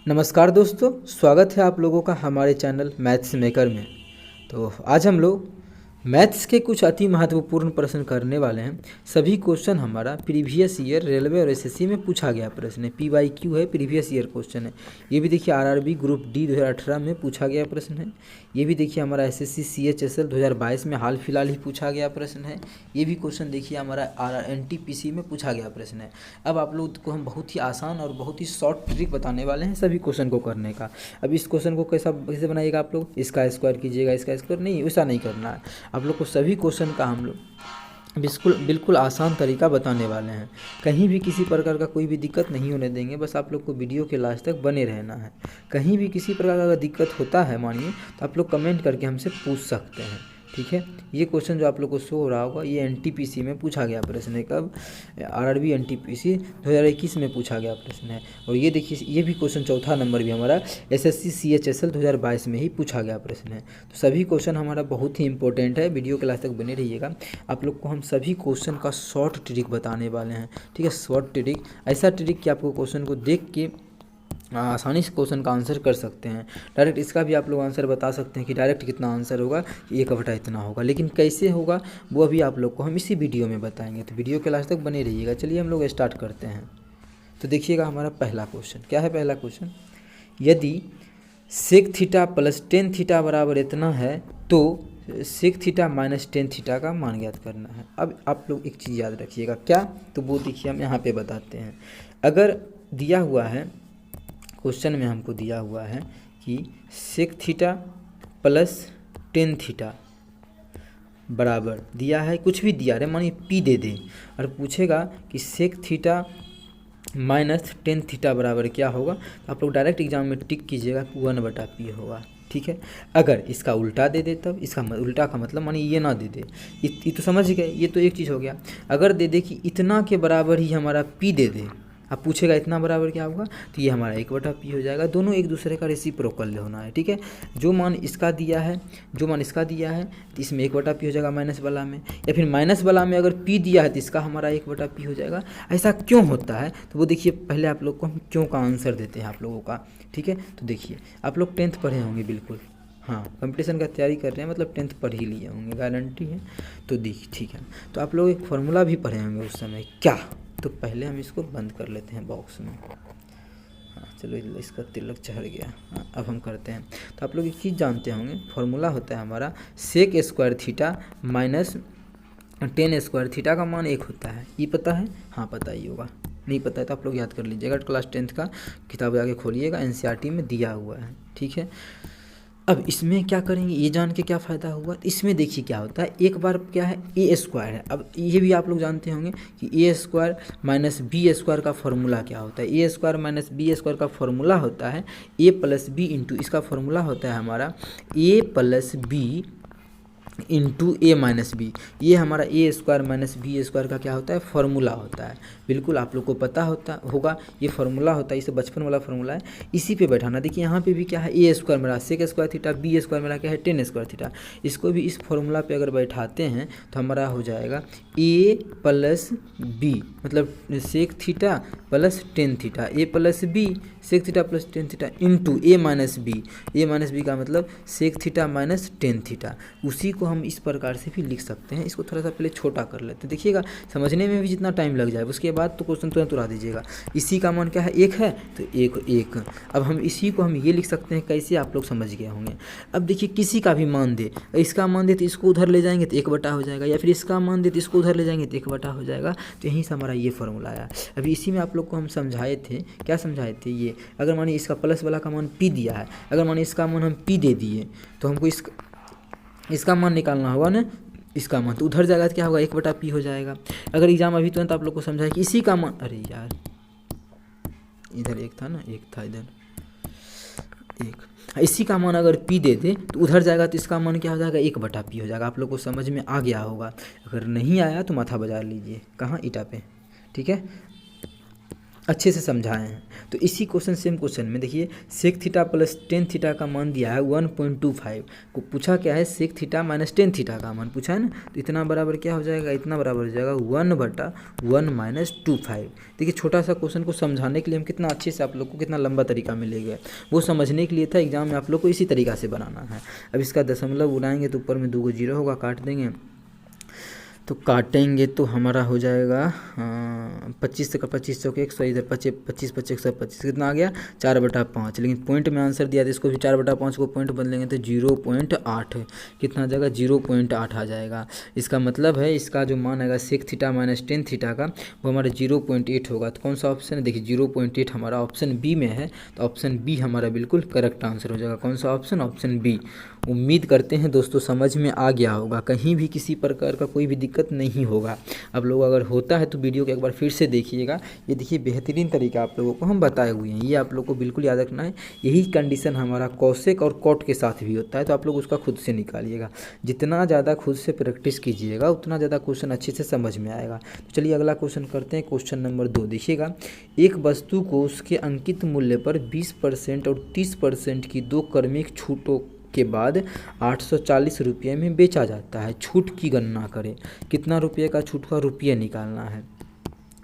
नमस्कार दोस्तों, स्वागत है आप लोगों का हमारे चैनल मैथ्स मेकर में। तो आज हम लोग मैथ्स के कुछ अति महत्वपूर्ण प्रश्न करने वाले हैं। सभी क्वेश्चन हमारा प्रीवियस ईयर रेलवे और एसएससी में पूछा गया प्रश्न है। PYQ है, प्रीवियस ईयर क्वेश्चन है। ये भी देखिए RRB ग्रुप डी 2018 में पूछा गया प्रश्न है। ये भी देखिए हमारा SSC CHSL 2022 में हाल फिलहाल ही पूछा गया प्रश्न है। ये भी क्वेश्चन देखिए हमारा NTPC में पूछा गया प्रश्न है। अब आप लोग को हम बहुत ही आसान और बहुत ही शॉर्ट ट्रिक बताने वाले हैं सभी क्वेश्चन को करने का। अब इस क्वेश्चन को कैसे बनाइएगा आप लोग, इसका स्क्वायर कीजिएगा, इसका स्क्वायर नहीं, वैसा नहीं करना है। आप लोग को सभी क्वेश्चन का हम लोग बिल्कुल आसान तरीका बताने वाले हैं। कहीं भी किसी प्रकार का कोई भी दिक्कत नहीं होने देंगे। बस आप लोग को वीडियो के लास्ट तक बने रहना है। कहीं भी किसी प्रकार का अगर दिक्कत होता है मानिए तो आप लोग कमेंट करके हमसे पूछ सकते हैं, ठीक है। ये क्वेश्चन जो आप लोग को शो हो रहा होगा ये NTPC में पूछा गया प्रश्न है। कब? RRB NTPC 2021 में पूछा गया प्रश्न है। और ये देखिए ये भी क्वेश्चन चौथा नंबर भी हमारा SSC CHSL 2022 में ही पूछा गया प्रश्न है। तो सभी क्वेश्चन हमारा बहुत ही इंपॉर्टेंट है। वीडियो के लास्ट तक बने रहिएगा। आप लोग को हम सभी क्वेश्चन का शॉर्ट ट्रिक बताने वाले हैं, ठीक है। शॉर्ट ट्रिक, ऐसा ट्रिक कि आपको क्वेश्चन को देख के आसानी से क्वेश्चन का आंसर कर सकते हैं। डायरेक्ट इसका भी आप लोग आंसर बता सकते हैं कि डायरेक्ट कितना आंसर होगा, 1/, इतना होगा। लेकिन कैसे होगा वो अभी आप लोग को हम इसी वीडियो में बताएंगे। तो वीडियो के लास्ट तक बने रहिएगा। चलिए हम लोग स्टार्ट करते हैं। तो देखिएगा हमारा पहला क्वेश्चन क्या है। पहला क्वेश्चन, यदि sec theta plus tan theta बराबर इतना है तो sec theta minus tan theta का मान ज्ञात करना है। अब आप लोग एक चीज़ याद रखिएगा, क्या? तो वो देखिए हम यहाँ पे बताते हैं। अगर दिया हुआ है क्वेश्चन में, हमको दिया हुआ है कि sec theta plus tan theta बराबर दिया है, कुछ भी दिया है, मानिए P दे दें और पूछेगा कि sec theta minus tan theta बराबर क्या होगा। तो आप लोग डायरेक्ट एग्जाम में टिक कीजिएगा 1/P होगा, ठीक है। अगर इसका उल्टा दे दे तब, इसका उल्टा का मतलब मानिए ये ना दे दे, ये तो समझ गए, ये तो एक चीज़ हो गया। अगर दे दे कि इतना के बराबर ही हमारा P दे दे, अब पूछेगा इतना बराबर क्या होगा, तो ये हमारा 1/P हो जाएगा। दोनों एक दूसरे का रेसिप्रोकल होना है, ठीक है। जो मान इसका दिया है तो इसमें 1/P हो जाएगा माइनस वाला में, या फिर माइनस वाला में अगर P दिया है तो इसका हमारा 1/P हो जाएगा। ऐसा क्यों होता है तो वो देखिए, पहले आप लोग को हम क्यों का आंसर देते हैं आप लोगों का, ठीक है। तो देखिए आप लोग 10th पढ़े होंगे बिल्कुल, हाँ, कंपटीशन का तैयारी कर रहे हैं मतलब 10th पढ़ ही लिए होंगे, गारंटी है। तो ठीक है, तो आप लोग एक फार्मूला भी पढ़े होंगे उस समय, क्या? तो पहले हम इसको बंद कर लेते हैं बॉक्स में। हाँ चलो, इसका तिलक चढ़ गया। हाँ, अब हम करते हैं। तो आप लोग एक चीज़ जानते होंगे, फार्मूला होता है हमारा sec square theta minus tan square theta का मान 1 होता है। ये पता है? हाँ पता ही होगा। नहीं पता है तो आप लोग याद कर लीजिएगा, क्लास 10th का किताब जाके खोलिएगा, NCERT में दिया हुआ है, ठीक है। अब इसमें क्या करेंगे, ये जान के क्या फ़ायदा हुआ। तो इसमें देखिए क्या होता है, एक बार क्या है ए स्क्वायर है। अब ये भी आप लोग जानते होंगे कि ए स्क्वायर माइनस बी स्क्वायर का फॉर्मूला क्या होता है। A square minus B square का फॉर्मूला होता है ए प्लस बी इंटू, इसका फॉर्मूला होता है हमारा ए plus B into a minus B. ये हमारा ए स्क्वायर माइनस बी स्क्वायर का क्या होता है, फॉर्मूला होता है। बिल्कुल आप लोग को पता होगा ये फॉर्मूला होता है, इसे बचपन वाला फॉर्मूला है, इसी पे बैठाना। देखिए यहाँ पे भी क्या है, ए स्क्वायर मेरा sec square theta, B square मेरा क्या है टेन स्क्वायर थीटा। इसको भी इस फॉर्मूला पे अगर बैठाते हैं तो हमारा हो जाएगा ए प्लस बी, मतलब sec theta plus tan theta, a plus b sec theta plus tan theta into a minus b. A minus b का मतलब sec theta minus tan theta. उसी को हम इस प्रकार से भी लिख सकते हैं। इसको थोड़ा सा पहले छोटा कर लेते हैं, देखिएगा समझने में भी जितना टाइम लग जाए, उसके बाद तो क्वेश्चन तुरंत उड़ा दीजिएगा। इसी का मान क्या है, 1 है तो 1। अब हम इसी को हम ये लिख सकते हैं, कैसे आप लोग समझ गए होंगे। अब देखिए किसी का भी मान दे, इसका मान दे तो इसको उधर ले जाएंगे तो 1/, हो जाएगा, या फिर इसका मान दे तो इसको उधर ले जाएंगे तो 1/, हो जाएगा। तो यहीं से हमारा ये फॉर्मूला आया। अभी इसी में आप लोग को हम समझाए थे, क्या समझाए थे, ये अगर मानिए इसका प्लस वाला का मान P दिया है, अगर मानिए इसका मान हम P दे दिए तो हमको इसका मान निकालना होगा ना, इसका मान तो उधर जाएगा तो क्या होगा 1/P हो जाएगा। अगर एग्जाम अभी तुरंत आप लोग को समझाए कि इसी का मान, अरे यार इधर 1 था ना, 1 था इधर 1, इसी का मान अगर P दे दे तो उधर जाएगा तो इसका मान क्या हो जाएगा 1/P हो जाएगा। आप लोग को समझ में आ गया होगा। अगर नहीं आया तो माथा बजा लीजिए, कहाँ, ईटा पे, ठीक है। अच्छे से समझाए हैं। तो इसी क्वेश्चन सेम क्वेश्चन में देखिए sec theta plus tan theta का मान दिया है 1.25 को पूछा क्या है sec theta minus tan theta का मान पूछा है ना। तो इतना बराबर क्या हो जाएगा, इतना बराबर हो जाएगा 1/1 माइनस 25। देखिए छोटा सा क्वेश्चन को समझाने के लिए हम कितना अच्छे से आप लोग को कितना लंबा तरीका मिलेगा, वो समझने के लिए था। एग्जाम में आप लोग को इसी तरीका से बनाना है। अब इसका दशमलव उड़ाएंगे तो ऊपर में 2 जीरो होगा, काट देंगे तो काटेंगे तो हमारा हो जाएगा 25 का 25 चौके 100, इधर 25 25 125 कितना आ गया 4/5। लेकिन पॉइंट में आंसर दिया तो इसको भी 4/5 को पॉइंट बदलेंगे तो 0.8 कितना आ जाएगा 0.8 आ जाएगा। इसका मतलब है इसका जो मान आएगा sec theta minus tan theta का वो हमारा 0.8 होगा। तो कौन सा ऑप्शन है, देखिए 0.8 हमारा ऑप्शन बी में है। तो ऑप्शन बी हमारा बिल्कुल करेक्ट आंसर हो जाएगा। कौन सा ऑप्शन, ऑप्शन बी। उम्मीद करते हैं दोस्तों समझ में आ गया होगा, कहीं भी किसी प्रकार का कोई भी दिक्कत नहीं होगा। अब लोग अगर होता है तो वीडियो को एक बार फिर से देखिएगा। ये देखिए बेहतरीन तरीका आप लोगों को हम बताए हुए हैं, ये आप लोग को बिल्कुल याद रखना है। यही कंडीशन हमारा कॉसेक और कॉट के साथ भी होता है, तो आप लोग उसका खुद से निकालिएगा। जितना ज़्यादा खुद से प्रैक्टिस कीजिएगा उतना ज़्यादा क्वेश्चन अच्छे से समझ में आएगा। तो चलिए अगला क्वेश्चन करते हैं। क्वेश्चन नंबर 2 देखिएगा, एक वस्तु को उसके अंकित मूल्य पर 20% और 30% की दो क्रमिक छूटों के बाद 840 रुपये में बेचा जाता है। छूट की गणना करें। कितना रुपये का छूट का रुपये निकालना है।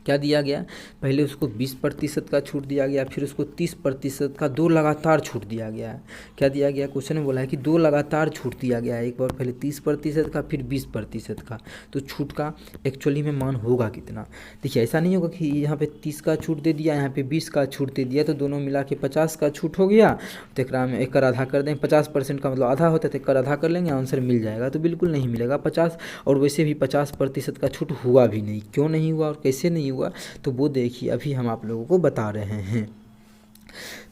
क्या दिया गया, पहले उसको 20% का छूट दिया गया, फिर उसको 30% का दो लगातार छूट दिया गया है। क्या दिया गया, क्वेश्चन में बोला है कि दो लगातार छूट दिया गया है, एक बार पहले 30% का फिर 20% का। तो छूट का एक्चुअली में मान होगा कितना। देखिए ऐसा नहीं होगा कि यहाँ पे 30 का छूट दे दिया, यहाँ पे 20 का छूट दे दिया, तो दोनों मिला के 50 का छूट हो गया। तो एक में एक आधा कर दें, 50% का मतलब आधा होता है, तो एक आधा कर लेंगे, आंसर मिल जाएगा। तो बिल्कुल नहीं मिलेगा 50, और वैसे भी 50% का छूट हुआ भी नहीं। क्यों नहीं हुआ और कैसे नहीं हुआ, तो वो देखिए अभी हम आप लोगों को बता रहे हैं।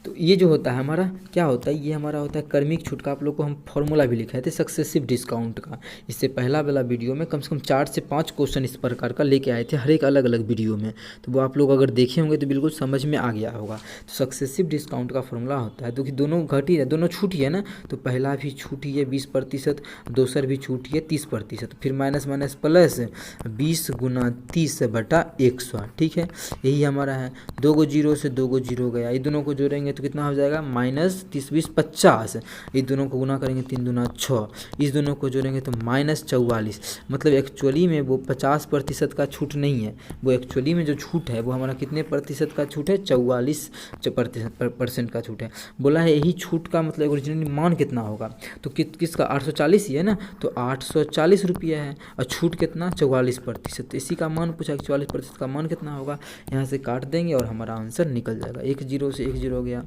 तो ये जो होता है हमारा क्या होता है, ये हमारा होता है क्रमिक छूट का। आप लोग को हम फॉर्मूला भी लिखाए थे सक्सेसिव डिस्काउंट का। इससे पहला वाला वीडियो में कम से कम 4 से 5 क्वेश्चन इस प्रकार का लेके आए थे, हर एक अलग अलग वीडियो में। तो वो आप लोग अगर देखे होंगे तो बिल्कुल समझ में आ गया होगा। तो सक्सेसिव डिस्काउंट का फॉर्मूला होता है, तो कि दोनों घटी है, दोनों छूटी है ना। तो पहला भी छूटी है 20%, दूसर भी छूटी है 30%, फिर माइनस माइनस प्लस 20 गुना 30/100। ठीक है, यही हमारा है। 2 जीरो से 2 जीरो गया, ये दोनों को जोड़ेंगे तो कितना हो जाएगा माइनस 30 20 50। इस दोनों को गुना करेंगे 3 दूना 6, इस दोनों को जोड़ेंगे तो माइनस 44। मतलब एक्चुअली में वो 50% का छूट नहीं है, वो एक्चुअली में जो छूट है वो हमारा कितने प्रतिशत का छूट है, 44% का छूट है। बोला है यही छूट का मतलब ओरिजिनली मान कितना होगा, तो किसका 840 ही है ना। तो 840 रुपये है, और छूट कितना 44%। इसी का मान पूछा, 44% का मान कितना होगा। यहाँ से काट देंगे और हमारा आंसर निकल जाएगा। 1 जीरो से 1 जीरो हो गया,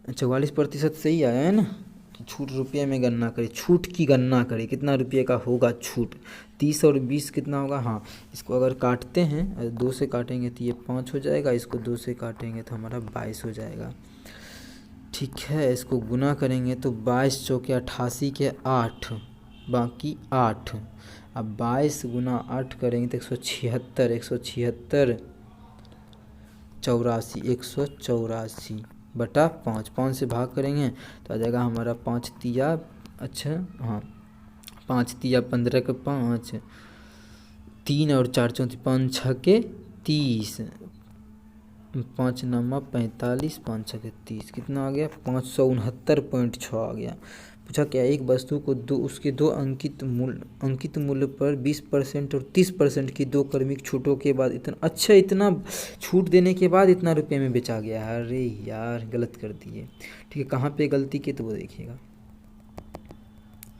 44% सही आया है ना। तो छूट रुपये में गणना करें, छूट की गणना करें कितना रुपये का होगा छूट। 30 और 20 कितना होगा, हाँ इसको अगर काटते हैं 2 से काटेंगे तो ये 5 हो जाएगा, इसको 2 से काटेंगे तो हमारा 22 हो जाएगा। ठीक है, इसको गुना करेंगे तो 22 चौके 88 के 8 बाकी 8। अब 22 गुना 8 करेंगे तो 176 176 84 184 बटा 5 से भाग करेंगे तो आ जाएगा हमारा 5 तिया, अच्छा हाँ 5 तिया 15 के 5, 3 और 4 चौथी 5 छः के 30, 5 नमा 45, 5 छः के 30 कितना आ गया 569.6 आ गया। पूछा क्या, एक वस्तु को उसके दो अंकित मूल्य पर 20% और 30% की दो क्रमिक छूटों के बाद इतना छूट देने के बाद इतना रुपये में बेचा गया है। अरे यार गलत कर दिए। ठीक है, कहाँ पे गलती की तो वो देखिएगा।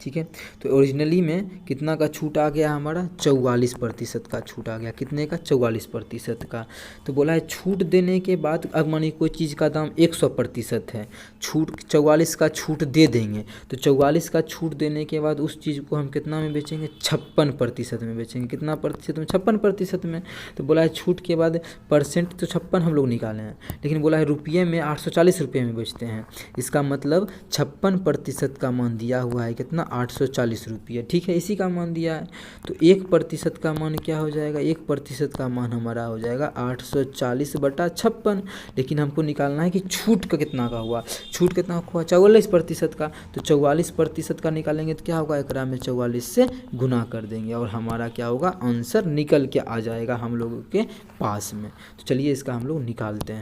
ठीक है, तो ओरिजिनली में कितना का छूट आ गया हमारा 44% का छूट आ गया। कितने का 44% का। तो बोला है छूट देने के बाद, अब मानिए कोई चीज़ का दाम 100% है, छूट 44 का छूट दे देंगे, तो 44 का छूट देने के बाद उस चीज़ को हम कितना में बेचेंगे 56% में बेचेंगे। कितना प्रतिशत में 56% में। तो बोला है छूट के बाद परसेंट तो 56 हम लोग निकाले हैं, लेकिन बोला है रुपये में 840 रुपये में बेचते हैं। इसका मतलब 56% का मान दिया हुआ है कितना 840 रुपये, ठीक है, इसी का मान दिया है। तो 1% का मान क्या हो जाएगा, 1% का मान हमारा हो जाएगा 840/56। लेकिन हमको निकालना है कि छूट का कितना का हुआ, छूट कितना हुआ 44% का। तो 44% का निकालेंगे तो क्या होगा, एकरा में 44 से गुना कर देंगे और हमारा क्या होगा, आंसर निकल के आ जाएगा हम लोगों के पास में। तो चलिए इसका हम लोग निकालते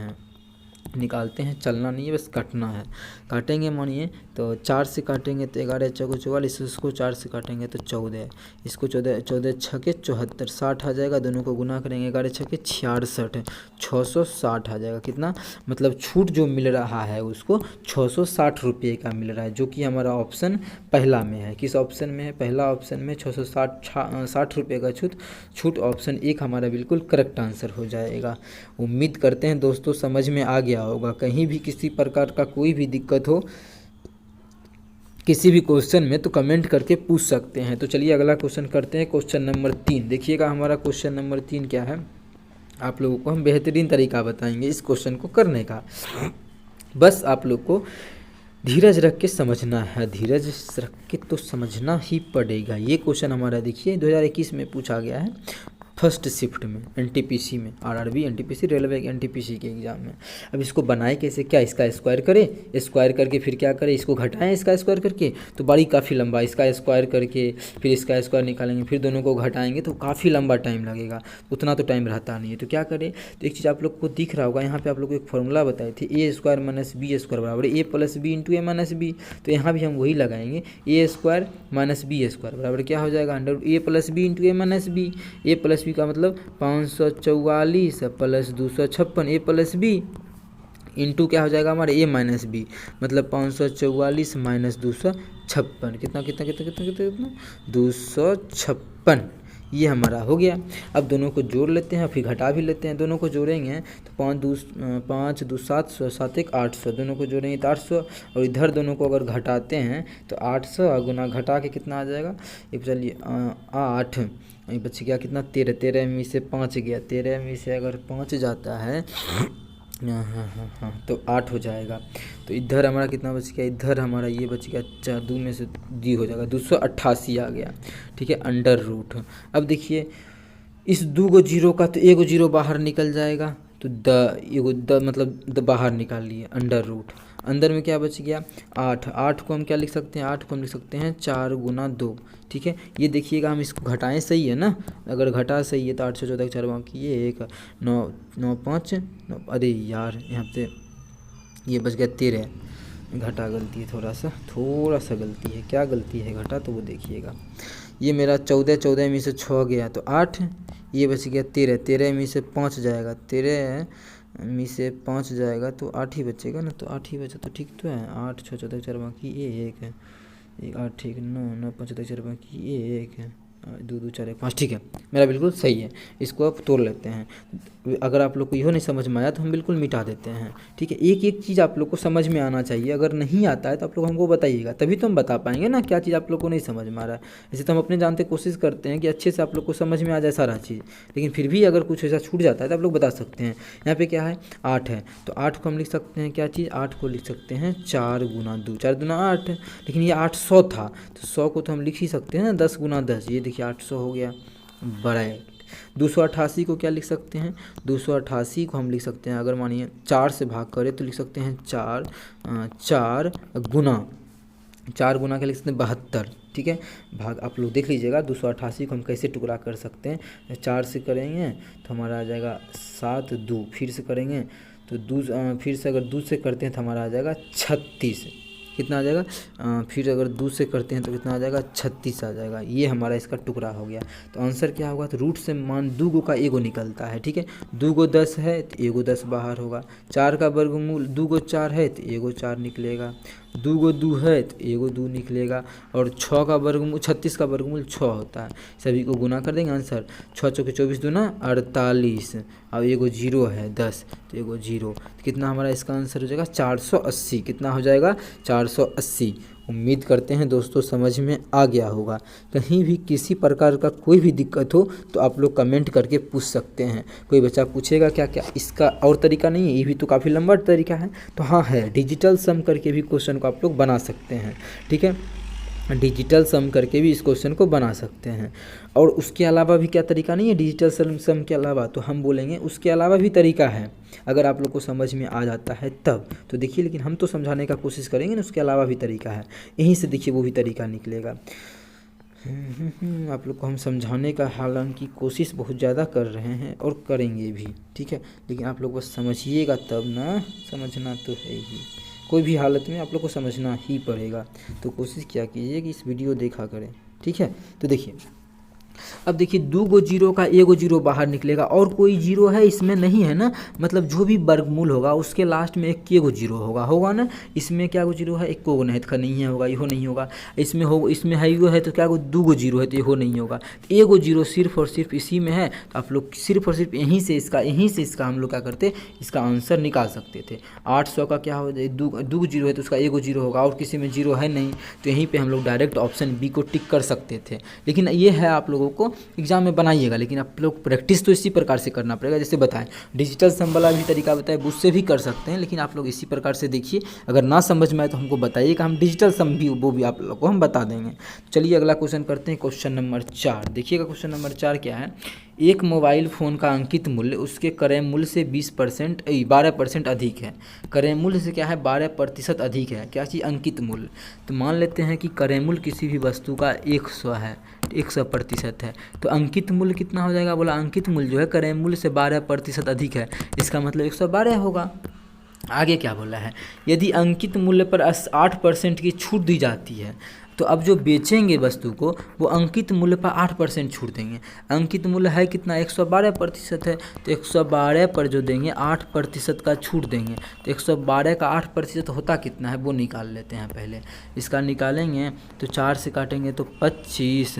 हैं, चलना नहीं है, बस काटना है। काटेंगे मानिए तो 4 से काटेंगे तो 11 चौको 44, इसको 4 से काटेंगे तो 14, इसको 14 छके 74, 60 आ जाएगा। दोनों को गुना करेंगे 11 छके 66, 660 आ जाएगा। कितना मतलब छूट जो मिल रहा है उसको 660 रुपये का मिल रहा है, जो कि हमारा ऑप्शन पहला में है। किस ऑप्शन में है, पहला ऑप्शन में 660 रुपये का छूट ऑप्शन 1 हमारा बिल्कुल करेक्ट आंसर हो जाएगा। उम्मीद करते हैं दोस्तों समझ में आ गया होगा। कहीं भी किसी प्रकार का कोई भी दिक्कत हो किसी भी क्वेश्चन में तो कमेंट करके पूछ सकते हैं। तो चलिए अगला क्वेश्चन करते हैं, क्वेश्चन नंबर 3। देखिएगा हमारा क्वेश्चन नंबर 3 क्या है, आप लोगों को हम बेहतरीन तरीका बताएंगे इस क्वेश्चन को करने का। बस आप लोग को धीरज रख के समझना है, धीरज रख के तो समझना ही पड़ेगा। ये क्वेश्चन हमारा देखिए 2021 में पूछा गया है, फर्स्ट शिफ्ट में एनटीपीसी में, आरआरबी एनटीपीसी रेलवे के एनटीपीसी के एग्ज़ाम में। अब इसको बनाए कैसे, क्या इसका स्क्वायर करें, स्क्वायर करके फिर क्या करें, इसको घटाएं इसका स्क्वायर करके, तो बड़ी काफ़ी लंबा, इसका स्क्वायर करके फिर इसका स्क्वायर निकालेंगे, फिर दोनों को घटाएंगे तो काफ़ी लंबा टाइम लगेगा, उतना तो टाइम रहता नहीं है। तो क्या करें, तो एक चीज़ आप लोग को दिख रहा होगा, यहाँ पर आप लोग को एक फॉर्मूला बताई थी, ए स्क्वायर माइनस बी स्क्वायर बराबर ए plus B into a minus B. तो यहाँ भी हम वही लगाएंगे, ए स्क्वायर माइनस बी स्क्वायर बराबर क्या हो जाएगा, under A plus B into a minus b. A plus B का मतलब 544 प्लस 256, ए प्लस बी इंटू क्या हो जाएगा हमारे ए माइनस बी, मतलब 544 माइनस 256, कितना कितना कितना कितना कितना कितना 256, ये हमारा हो गया। अब दोनों को जोड़ लेते हैं, फिर घटा भी लेते हैं। दोनों को जोड़ेंगे तो 5 2 700, 7 1 800, दोनों को जोड़ेंगे तो 800, और इधर दोनों को अगर घटाते हैं तो 800 गुना घटा के कितना आ जाएगा, ये चलिए 8, ये बच गया कितना 13, 13 में से 5 गया, 13 में से अगर 5 जाता है हाँ तो 8 हो जाएगा। तो इधर हमारा कितना बच गया, इधर हमारा ये बच गया 4, 2 में से दी हो जाएगा 288 आ गया, ठीक है, अंडर रूट। अब देखिए इस 2 जीरो का तो 1 जीरो बाहर निकल जाएगा, तो मतलब द बाहर निकाल लिए, अंडर रूट, अंदर में क्या बच गया 8, 8 को हम क्या लिख सकते हैं, 8 को हम लिख सकते हैं 4 गुना 2, ठीक है। ये देखिएगा हम इसको घटाएं, सही है ना, अगर घटा सही है तो 8 से 14 4 बाकी ये 1 9 9 5 9, अरे यार यहाँ पे ये बच गया 13, घटा गलती है, थोड़ा सा गलती है, क्या गलती है घटा तो वो देखिएगा। ये मेरा 14 में से 6 गया तो 8, ये बच गया 13, 13 में से 5 जाएगा, 13 में से 5 जाएगा तो 8 ही बचेगा ना, तो 8 ही बचा तो ठीक तो है। 8 6 14 4 बाकी ये 1 है, 8 ठीक 9 9 5 4 बाकी ये 1 है, 2 2 4 1 5, ठीक है, मेरा बिल्कुल सही है। इसको अब तोड़ लेते हैं। अगर आप लोग को यह नहीं समझ में आया तो हम बिल्कुल मिटा देते हैं, ठीक है। एक एक चीज़ आप लोग को समझ में आना चाहिए, अगर नहीं आता है तो आप लोग हमको बताइएगा, तभी तो हम बता पाएंगे ना क्या चीज़ आप लोग को नहीं समझ में आ रहा है। ऐसे तो हम अपने जानते कोशिश करते हैं कि अच्छे से आप लोग को समझ में आ जाए सारा चीज़, लेकिन फिर भी अगर कुछ ऐसा छूट जाता है तो आप लोग बता सकते हैं। यहाँ पे क्या है 8 है, तो 8 को हम लिख सकते हैं क्या चीज़, 8 को लिख सकते हैं 4 गुना 2, 4 दूना 8, लेकिन ये 800 था तो 100 को तो हम लिख ही सकते हैं ना 10 गुना 10, ये देखिए 800 हो गया, बड़ा है। 288 को क्या लिख सकते हैं, 288 को हम लिख सकते हैं, अगर मानिए 4 से भाग करें तो लिख सकते हैं 4 गुना के लिख सकते हैं 72, ठीक है। भाग आप लोग देख लीजिएगा 288 को हम कैसे टुकड़ा कर सकते हैं। 4 से करेंगे तो हमारा आ जाएगा 7, 2 फिर से करेंगे तो फिर से अगर 2 से करते हैं तो हमारा आ जाएगा 36, कितना आ जाएगा, फिर अगर 2 से करते हैं तो कितना आ जाएगा 36 आ जाएगा। ये हमारा इसका टुकड़ा हो गया। तो आंसर क्या होगा, तो रूट से मान 2 का 1 निकलता है, ठीक है। 2 10 है तो 1 10 बाहर होगा, 4 का वर्गमूल 2 4 है तो 1 4 निकलेगा, 2 2 है तो 1 2 निकलेगा, और 6 का वर्गमूल 36 का वर्गमूल 6 होता है। सभी को गुना कर देंगे, आंसर 6 चौके 24 दूना 48, अब 1 जीरो है 10 तो 1 जीरो, तो कितना हमारा इसका आंसर हो जाएगा 480, कितना हो जाएगा 480। उम्मीद करते हैं दोस्तों समझ में आ गया होगा। कहीं भी किसी प्रकार का कोई भी दिक्कत हो तो आप लोग कमेंट करके पूछ सकते हैं। कोई बच्चा पूछेगा क्या क्या इसका और तरीका नहीं है, ये भी तो काफ़ी लंबा तरीका है, तो हाँ है, डिजिटल सम करके भी क्वेश्चन को आप लोग बना सकते हैं, ठीक है। डिजिटल सम करके भी इस क्वेश्चन को बना सकते हैं। और उसके अलावा भी क्या तरीका नहीं है डिजिटल सम के अलावा, तो हम बोलेंगे उसके अलावा भी तरीका है, अगर आप लोग को समझ में आ जाता है तब तो देखिए। लेकिन हम तो समझाने का कोशिश करेंगे ना, उसके अलावा भी तरीका है, यहीं से देखिए वो भी तरीका निकलेगा। आप लोग को हम समझाने का हालांकि कोशिश बहुत ज़्यादा कर रहे हैं और करेंगे भी, ठीक है, लेकिन आप लोग बस समझिएगा तब ना, समझना तो है ही, कोई भी हालत में आप लोग को समझना ही पड़ेगा। तो कोशिश क्या कीजिए कि इस वीडियो देखा करें, ठीक है। तो देखिए अब देखिए 2 गो जीरो का 1 गो जीरो बाहर निकलेगा, और कोई जीरो है इसमें नहीं है ना, मतलब जो भी वर्गमूल होगा उसके लास्ट में एक के गो जीरो होगा ना। इसमें क्या गो जीरो है, एक को नहीं, नहीं है होगा, इहो नहीं होगा। इसमें हो, इसमें है यो है, तो क्या गो 2 गो जीरो है, तो इहो नहीं होगा। तो 1 गो जीरो सिर्फ और सिर्फ इसी में है, तो आप लोग सिर्फ और सिर्फ यहीं से इसका हम लोग क्या करते, इसका आंसर निकाल सकते थे। 800 का क्या हो, 2 जीरो है तो उसका 1 गो जीरो होगा, और किसी में जीरो है नहीं, तो यहीं पे हम लोग डायरेक्ट ऑप्शन बी को टिक कर सकते थे। लेकिन ये है आप लोगों को एग्जाम में बनाइएगा, लेकिन आप लोग प्रैक्टिस तो इसी प्रकार से करना पड़ेगा, जैसे बताएं डिजिटल सम वाला भी तरीका बताए, उससे भी कर सकते हैं, लेकिन आप लोग इसी प्रकार से देखिए। अगर ना समझ में आए तो हमको बताइएगा, हम डिजिटल सम भी वो भी आप लोग को हम बता देंगे। चलिए अगला क्वेश्चन करते हैं, क्वेश्चन नंबर 4। देखिएगा क्वेश्चन नंबर 4 क्या है। एक मोबाइल फ़ोन का अंकित मूल्य उसके क्रय मूल्य से 12% अधिक है। क्रय मूल्य से क्या है, 12% अधिक है। क्या चीज़, अंकित मूल्य। तो मान लेते हैं कि क्रय मूल्य किसी भी वस्तु का 100 है, 100% है, तो अंकित मूल्य कितना हो जाएगा, बोला अंकित मूल्य जो है क्रय मूल्य से 12% अधिक है, इसका मतलब 112 होगा। आगे क्या बोला है, यदि अंकित मूल्य पर 8% की छूट दी जाती है, तो अब जो बेचेंगे वस्तु को वो अंकित मूल्य पर 8% छूट देंगे। अंकित मूल्य है कितना, 112% है, तो 112 पर जो देंगे 8% का छूट देंगे, तो 112 का 8% होता कितना है वो निकाल लेते हैं पहले। इसका निकालेंगे तो 4 से काटेंगे तो 25,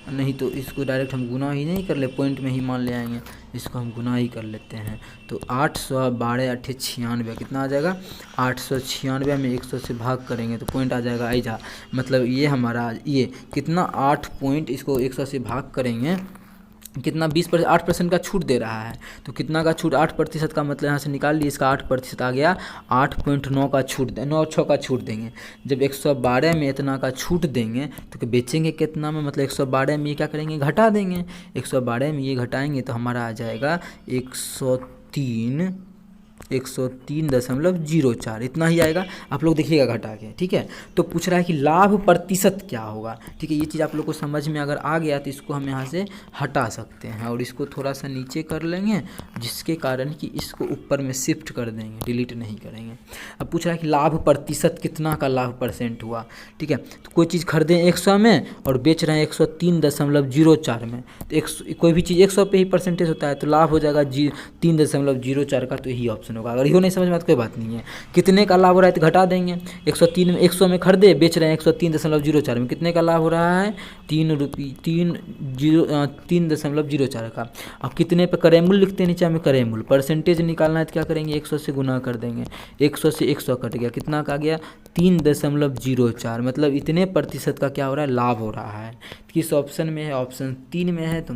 नहीं तो इसको डायरेक्ट हम गुना ही नहीं कर ले, पॉइंट में ही मान ले आएंगे, इसको हम गुना ही कर लेते हैं। तो 812 8 96 कितना आ जाएगा, 896 में 100 से भाग करेंगे तो पॉइंट आ जाएगा ऐजा, मतलब ये हमारा ये कितना 8 पॉइंट, इसको 100 से भाग करेंगे कितना 8% का छूट दे रहा है, तो कितना का छूट, 8% का मतलब यहाँ से निकाल लिए, इसका 8% आ गया, 8.9 का छूट 9.6 का छूट देंगे। जब 112 में इतना का छूट देंगे तो बेचेंगे कितना में, मतलब 112 में ये क्या करेंगे, घटा देंगे। 112 में ये घटाएंगे तो हमारा आ जाएगा 103.04, इतना ही आएगा। आप लोग देखिएगा घटा के, ठीक है। तो पूछ रहा है कि लाभ प्रतिशत क्या होगा, ठीक है। ये चीज़ आप लोग को समझ में अगर आ गया तो इसको हम यहाँ से हटा सकते हैं और इसको थोड़ा सा नीचे कर लेंगे, जिसके कारण कि इसको ऊपर में शिफ्ट कर देंगे, डिलीट नहीं करेंगे। अब पूछ रहा है कि लाभ प्रतिशत कितना का लाभ परसेंट हुआ, ठीक है। तो कोई चीज़ खरीदें 100 में और बेच रहे हैं 103.04 में, तो कोई भी चीज़ 100 पे ही परसेंटेज होता है, तो लाभ हो जाएगा 3.04 का, तो यही ऑप्शन होगा। अगर यो नहीं समझ में आता कोई बात नहीं है, कितने का लाभ हो रहा है तो घटा देंगे। 100 में खरीदे, बेच रहे हैं 103.04 में, कितने का लाभ हो रहा है, 3.04 का। अब कितने पे क्रय मूल्य लिखते हैं, नीचे हमें क्रय मूल्य, परसेंटेज निकालना है तो क्या करेंगे, 100 से गुना कर देंगे, 100 से 100 कट गया, कितना का गया 3.04, मतलब इतने प्रतिशत का क्या हो रहा है, लाभ हो रहा है। किस ऑप्शन में है, ऑप्शन 3 में है, तो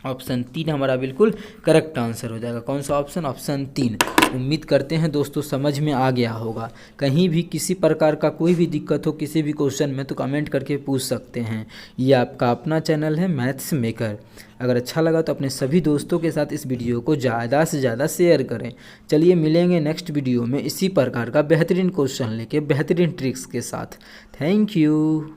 ऑप्शन 3 हमारा बिल्कुल करेक्ट आंसर हो जाएगा। कौन सा ऑप्शन, ऑप्शन 3। उम्मीद करते हैं दोस्तों समझ में आ गया होगा। कहीं भी किसी प्रकार का कोई भी दिक्कत हो किसी भी क्वेश्चन में तो कमेंट करके पूछ सकते हैं। ये आपका अपना चैनल है मैथ्स मेकर। अगर अच्छा लगा तो अपने सभी दोस्तों के साथ इस वीडियो को ज़्यादा से ज़्यादा शेयर करें। चलिए मिलेंगे नेक्स्ट वीडियो में इसी प्रकार का बेहतरीन क्वेश्चन लेके, बेहतरीन ट्रिक्स के साथ। Thank you.